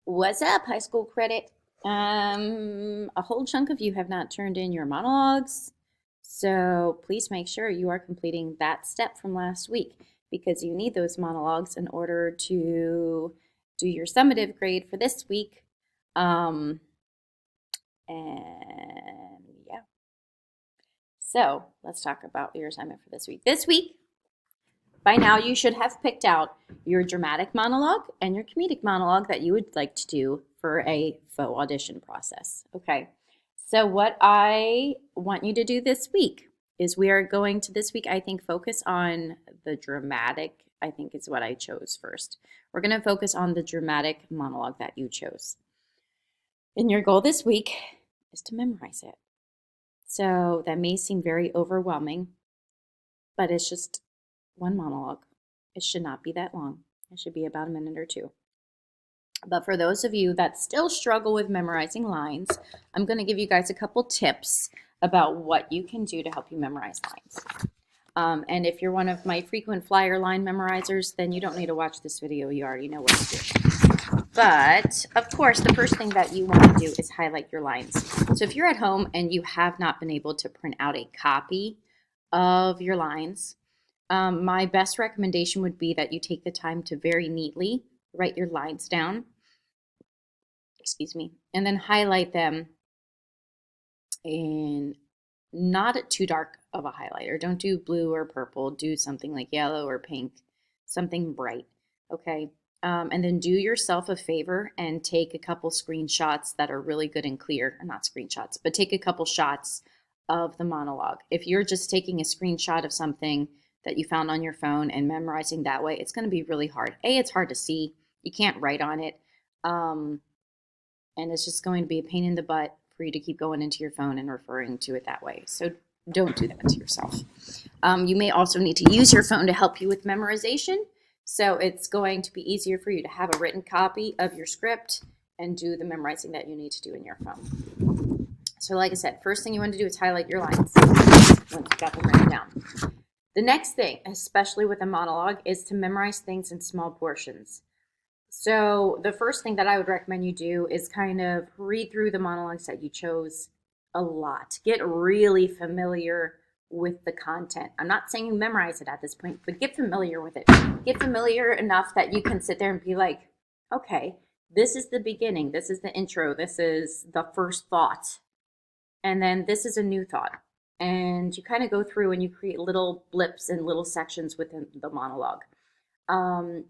What's up, high school credit? A whole chunk of you have not turned in your monologues, so please make sure you are completing that step from last week because you need those monologues in order to do your summative grade for this week. Um, and yeah, so let's talk about your assignment for this week. This week, by now, you should have picked out your dramatic monologue and your comedic monologue that you would like to do for a faux audition process. Okay. So, what I want you to do this week is we are going to this week, I think, focus on the dramatic, I think is what I chose first. We're going to focus on the dramatic monologue that you chose. And your goal this week is to memorize it. So, that may seem very overwhelming, but it's just one monologue. It should not be that long. It should be about a minute or two. But for those of you that still struggle with memorizing lines, I'm going to give you guys a couple tips about what you can do to help you memorize lines. And if you're one of my frequent flyer line memorizers, then you don't need to watch this video. You already know what to do. But of course, the first thing that you want to do is highlight your lines. So if you're at home and you have not been able to print out a copy of your lines, my best recommendation would be that you take the time to very neatly write your lines down, excuse me, and then highlight them in not too dark of a highlighter. Don't do blue or purple. Do something like yellow or pink, something bright, okay? And then do yourself a favor and take a couple screenshots that are really good and clear, or not screenshots, but take a couple shots of the monologue. If you're just taking a screenshot of something that you found on your phone and memorizing that way, it's going to be really hard. It's hard to see. You can't write on it. And it's just going to be a pain in the butt for you to keep going into your phone and referring to it that way. So don't do that to yourself. You may also need to use your phone to help you with memorization. So it's going to be easier for you to have a written copy of your script and do the memorizing that you need to do in your phone. So like I said, first thing you want to do is highlight your lines once you've got them written down. The next thing, especially with a monologue, is to memorize things in small portions. So the first thing that I would recommend you do is kind of read through the monologues that you chose a lot. Get really familiar with the content. I'm not saying you memorize it at this point, but get familiar with it. Get familiar enough that you can sit there and be like, okay, this is the beginning. This is the intro. This is the first thought. And then this is a new thought. And you kind of go through and you create little blips and little sections within the monologue.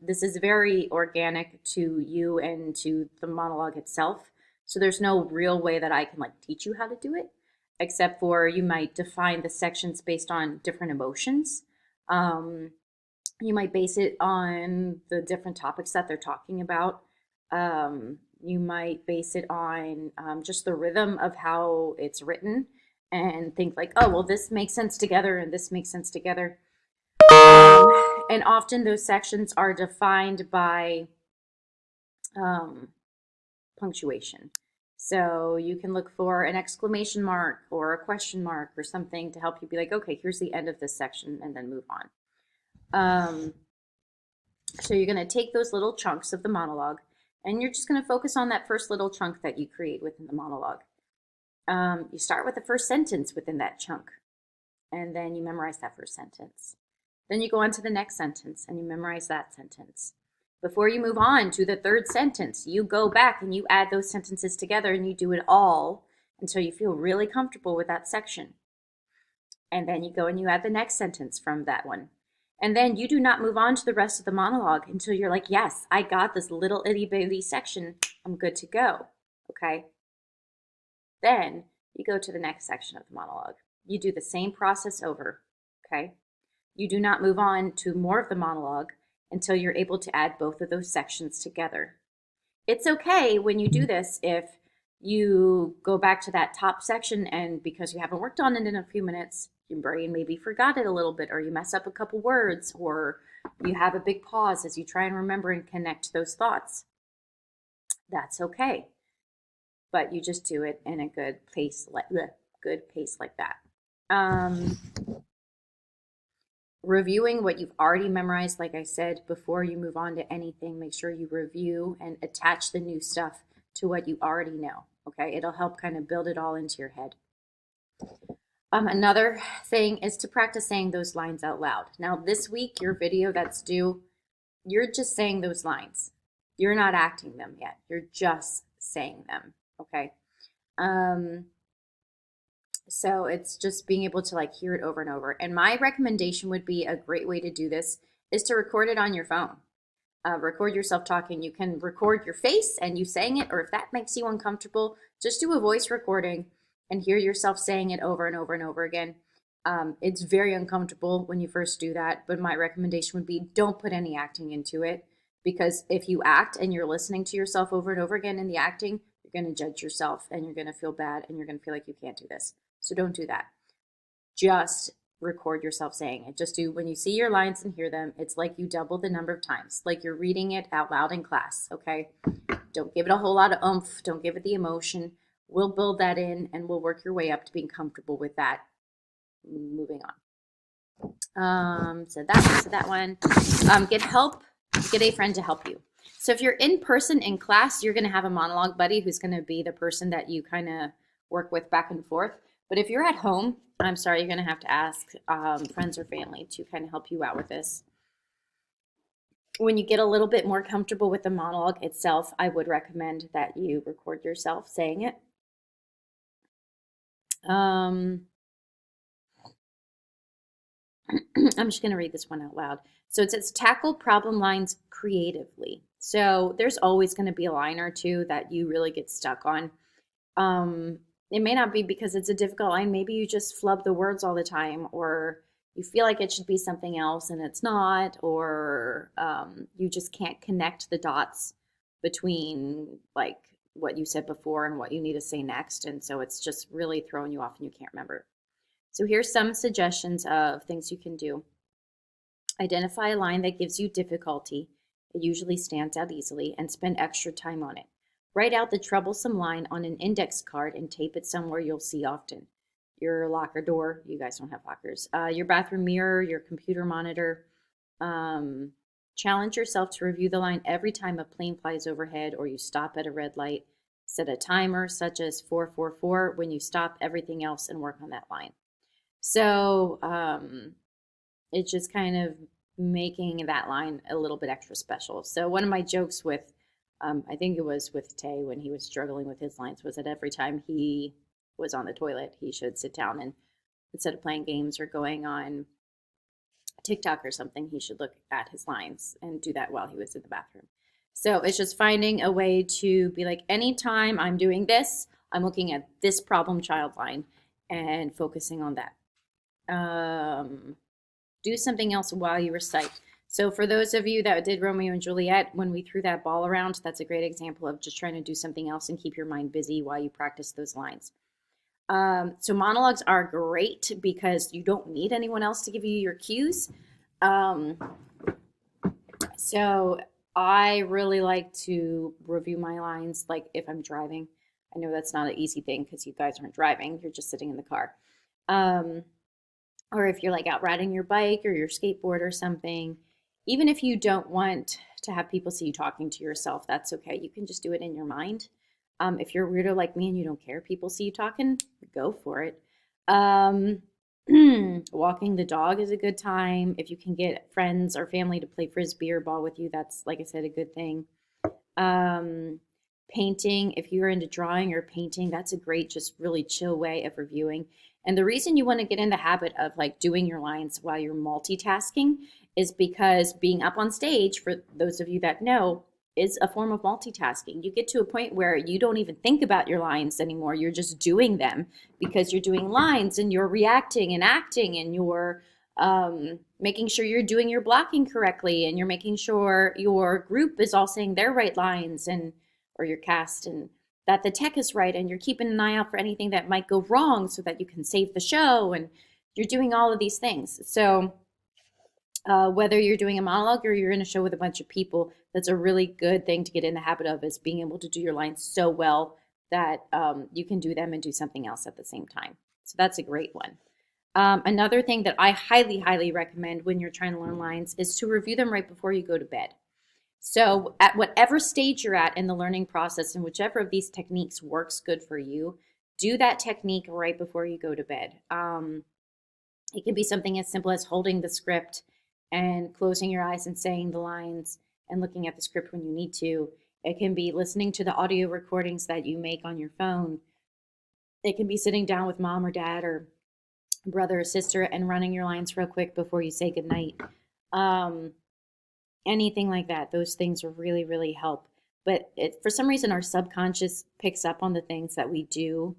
This is very organic to you and to the monologue itself. So there's no real way that I can like teach you how to do it, except for you might define the sections based on different emotions. You might base it on the different topics that they're talking about. You might base it on just the rhythm of how it's written and think like, oh, well, this makes sense together and this makes sense together. And often those sections are defined by punctuation. So you can look for an exclamation mark or a question mark or something to help you be like, okay, here's the end of this section, and then move on. So you're going to take those little chunks of the monologue and you're just going to focus on that first little chunk that you create within the monologue. You start with the first sentence within that chunk, and then you memorize that first sentence. Then you go on to the next sentence and you memorize that sentence. Before you move on to the third sentence, you go back and you add those sentences together and you do it all until you feel really comfortable with that section. And then you go and you add the next sentence from that one. And then you do not move on to the rest of the monologue until you're like, yes, I got this little itty bitty section. I'm good to go. Okay. Then you go to the next section of the monologue. You do the same process over. Okay. You do not move on to more of the monologue until you're able to add both of those sections together. It's okay when you do this if you go back to that top section and because you haven't worked on it in a few minutes, your brain maybe forgot it a little bit, or you mess up a couple words, or you have a big pause as you try and remember and connect those thoughts. That's okay. But you just do it in a good pace like that. reviewing what you've already memorized. Like I said, before you move on to anything, make sure you review and attach the new stuff to what you already know. Okay, it'll help kind of build it all into your head. Another thing is to practice saying those lines out loud. Now, this week, your video that's due, you're just saying those lines. You're not acting them yet. You're just saying them. Okay. So it's just being able to like hear it over and over. And my recommendation would be, a great way to do this is to record it on your phone. Record yourself talking. You can record your face and you saying it, or if that makes you uncomfortable, just do a voice recording and hear yourself saying it over and over and over again. It's very uncomfortable when you first do that, but my recommendation would be, don't put any acting into it, because if you act and you're listening to yourself over and over again in the acting, you're going to judge yourself and you're going to feel bad and you're going to feel like you can't do this. So don't do that. Just record yourself saying it. Just do, when you see your lines and hear them, it's like you double the number of times, like you're reading it out loud in class. Okay. Don't give it a whole lot of oomph. Don't give it the emotion. We'll build that in and we'll work your way up to being comfortable with that. Moving on. So that one. Get help. Get a friend to help you. So if you're in person in class, you're going to have a monologue buddy who's going to be the person that you kind of work with back and forth. But if you're at home, I'm sorry, you're going to have to ask friends or family to kind of help you out with this. When you get a little bit more comfortable with the monologue itself, I would recommend that you record yourself saying it. I'm just going to read this one out loud. So it says, tackle problem lines creatively. So there's always going to be a line or two that you really get stuck on. It may not be because it's a difficult line. Maybe you just flub the words all the time, or you feel like it should be something else and it's not, or you just can't connect the dots between like what you said before and what you need to say next. And so it's just really throwing you off and you can't remember. So here's some suggestions of things you can do. Identify a line that gives you difficulty. It usually stands out easily, and spend extra time on it. Write out the troublesome line on an index card and tape it somewhere you'll see often. Your locker door, you guys don't have lockers, your bathroom mirror, your computer monitor. Challenge yourself to review the line every time a plane flies overhead or you stop at a red light. Set a timer such as 444 when you stop everything else and work on that line. So it's just kind of making that line a little bit extra special. So one of my jokes with, I think it was with Tay when he was struggling with his lines, was that every time he was on the toilet, he should sit down and instead of playing games or going on TikTok or something, he should look at his lines and do that while he was in the bathroom. So it's just finding a way to be like, anytime I'm doing this, I'm looking at this problem child line and focusing on that. Do something else while you recite. So for those of you that did Romeo and Juliet, when we threw that ball around, that's a great example of just trying to do something else and keep your mind busy while you practice those lines. So monologues are great because you don't need anyone else to give you your cues. So I really like to review my lines, like if I'm driving. I know that's not an easy thing because you guys aren't driving, you're just sitting in the car. Or if you're like out riding your bike or your skateboard or something, even if you don't want to have people see you talking to yourself, that's okay. You can just do it in your mind. If you're a weirdo like me and you don't care people see you talking, go for it. Walking the dog is a good time. If you can get friends or family to play frisbee or ball with you, that's, like I said, a good thing. Painting, if you're into drawing or painting, that's a great, just really chill way of reviewing. And the reason you want to get in the habit of like doing your lines while you're multitasking is because being up on stage, for those of you that know, is a form of multitasking. You get to a point where you don't even think about your lines anymore. You're just doing them because you're doing lines and you're reacting and acting and you're making sure you're doing your blocking correctly and you're making sure your group is all saying their right lines and or your cast, and that the tech is right, and you're keeping an eye out for anything that might go wrong so that you can save the show, and you're doing all of these things. So whether you're doing a monologue or you're in a show with a bunch of people, that's a really good thing to get in the habit of, is being able to do your lines so well that you can do them and do something else at the same time. So that's a great one. Another thing that I highly, highly recommend when you're trying to learn lines is to review them right before you go to bed. So, at whatever stage you're at in the learning process, and whichever of these techniques works good for you, do that technique right before you go to bed. It can be something as simple as holding the script and closing your eyes and saying the lines and looking at the script when you need to. It can be listening to the audio recordings that you make on your phone. It can be sitting down with mom or dad or brother or sister and running your lines real quick before you say goodnight. Um, Anything like that. Those things really, really help. But for some reason, our subconscious picks up on the things that we do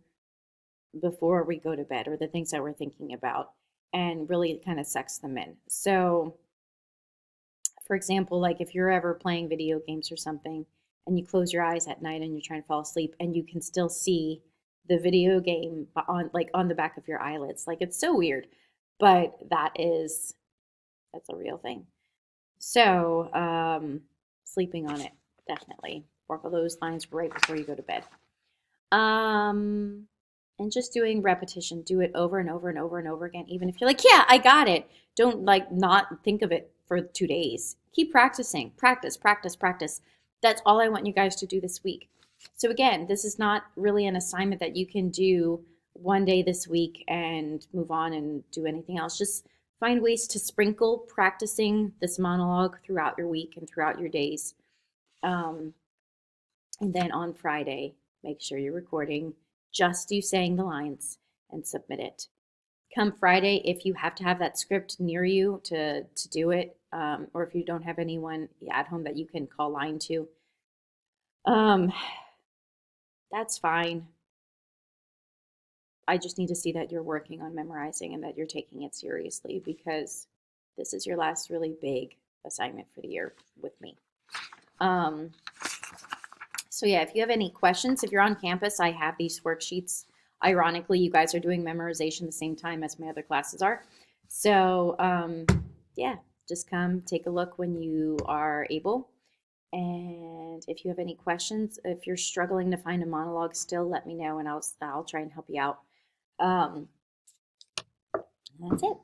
before we go to bed or the things that we're thinking about and really kind of sucks them in. So, for example, like if you're ever playing video games or something and you close your eyes at night and you're trying to fall asleep and you can still see the video game on the back of your eyelids. Like it's so weird, but that's a real thing. So, sleeping on it, definitely. Work all those lines right before you go to bed. Um, and just doing repetition. Do it over and over and over and over again. Even if you're like, yeah, I got it. Don't like not think of it for 2 days. Keep practicing. Practice, practice, practice. That's all I want you guys to do this week. So again, this is not really an assignment that you can do one day this week and move on and do anything else. Just find ways to sprinkle practicing this monologue throughout your week and throughout your days. Um, and then on Friday, make sure you're recording just you saying the lines and submit it. Come Friday, if you have to have that script near you to do it, or if you don't have anyone at home that you can call line to, um, that's fine. I just need to see that you're working on memorizing and that you're taking it seriously because this is your last really big assignment for the year with me. Um, so yeah, if you have any questions, if you're on campus, I have these worksheets. Ironically, you guys are doing memorization the same time as my other classes are. So yeah, just come take a look when you are able. And if you have any questions, if you're struggling to find a monologue still, let me know and I'll try and help you out. That's it.